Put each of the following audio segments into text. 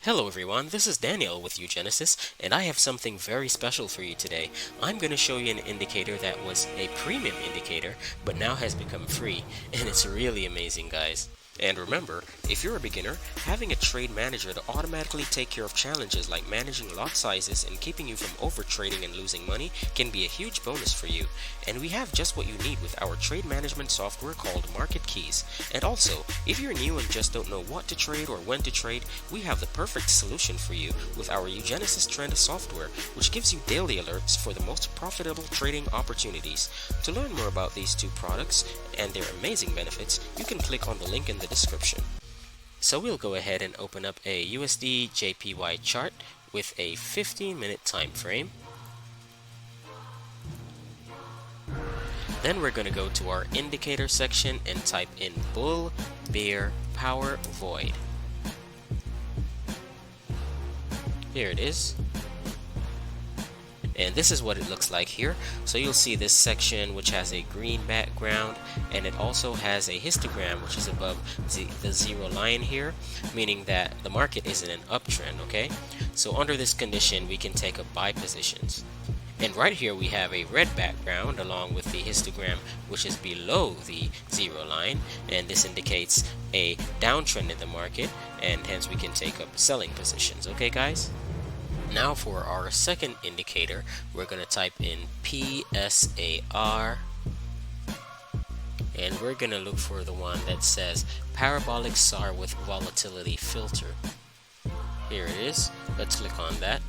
Hello everyone, this is Daniel with uGenesys, and I have something very special for you today. I'm going to show you an indicator that was a premium indicator, but now has become free, and it's really amazing, guys. And remember, if you're a beginner, having a trade manager to automatically take care of challenges like managing lot sizes and keeping you from overtrading and losing money can be a huge bonus for you. And we have just what you need with our trade management software called Market Keys. And also, if you're new and just don't know what to trade or when to trade, we have the perfect solution for you with our uGenesys Trend software, which gives you daily alerts for the most profitable trading opportunities. To learn more about these two products and their amazing benefits, you can click on the link in the description. So we'll go ahead and open up a USD JPY chart with a 15-minute time frame. Then we're going to go to our indicator section and type in bull, bear, power, void. Here it is. And this is what it looks like here. So you'll see this section which has a green background, and it also has a histogram which is above the zero line here, meaning that the market is in an uptrend. Okay, so under this condition we can take up buy positions. And right here we have a red background along with the histogram which is below the zero line, and this indicates a downtrend in the market, and hence we can take up selling positions. Okay guys, now for our second indicator, we're going to type in PSAR, and we're going to look for the one that says parabolic SAR with volatility filter. Here it is. Let's click on that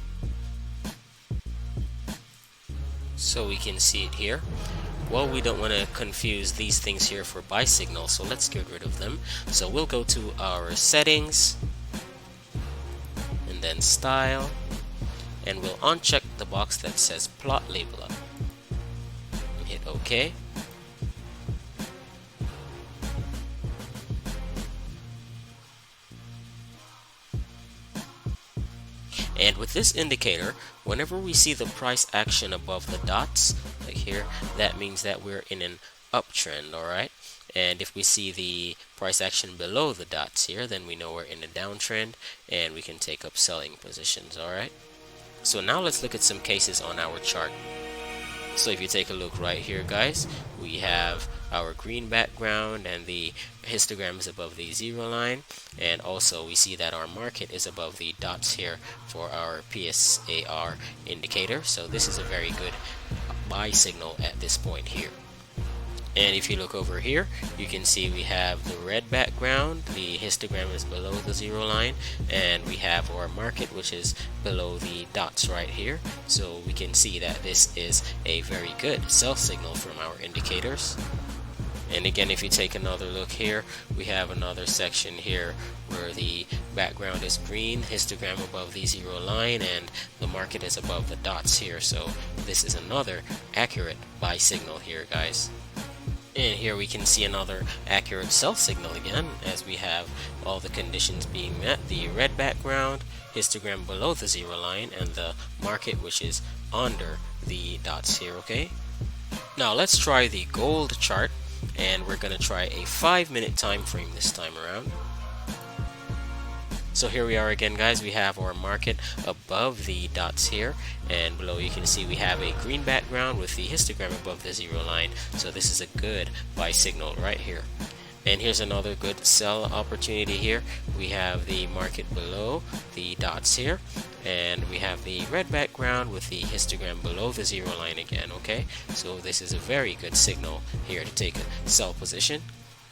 so we can see it here. Well, we don't want to confuse these things here for buy signal, so let's get rid of them. So we'll go to our settings and then style, and we'll uncheck the box that says plot labeler. Hit OK. And with this indicator, whenever we see the price action above the dots, like here, that means that we're in an uptrend, alright? And if we see the price action below the dots here, then we know we're in a downtrend, and we can take up selling positions, alright? So now let's look at some cases on our chart. So if you take a look right here, guys, we have our green background and the histogram is above the zero line, and also we see that our market is above the dots here for our PSAR indicator. So this is a very good buy signal at this point here. And if you look over here, you can see we have the red background, the histogram is below the zero line, and we have our market which is below the dots right here. So we can see that this is a very good sell signal from our indicators. And again, if you take another look here, we have another section here where the background is green, histogram above the zero line, and the market is above the dots here. So this is another accurate buy signal here, guys. And here we can see another accurate sell signal again, as we have all the conditions being met: the red background, histogram below the zero line, and the market which is under the dots here. Okay, now let's try the gold chart, and we're going to try a 5-minute time frame this time around. So here we are again, guys. We have our market above the dots here, and below you can see we have a green background with the histogram above the zero line. So this is a good buy signal right here. And here's another good sell opportunity here. We have the market below the dots here, and we have the red background with the histogram below the zero line again. Okay, so this is a very good signal here to take a sell position.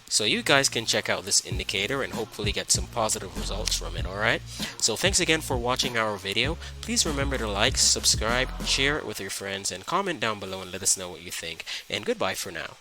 So you guys can check out this indicator and hopefully get some positive results from it, alright? So thanks again for watching our video. Please remember to like, subscribe, share it with your friends, and comment down below and let us know what you think. And goodbye for now.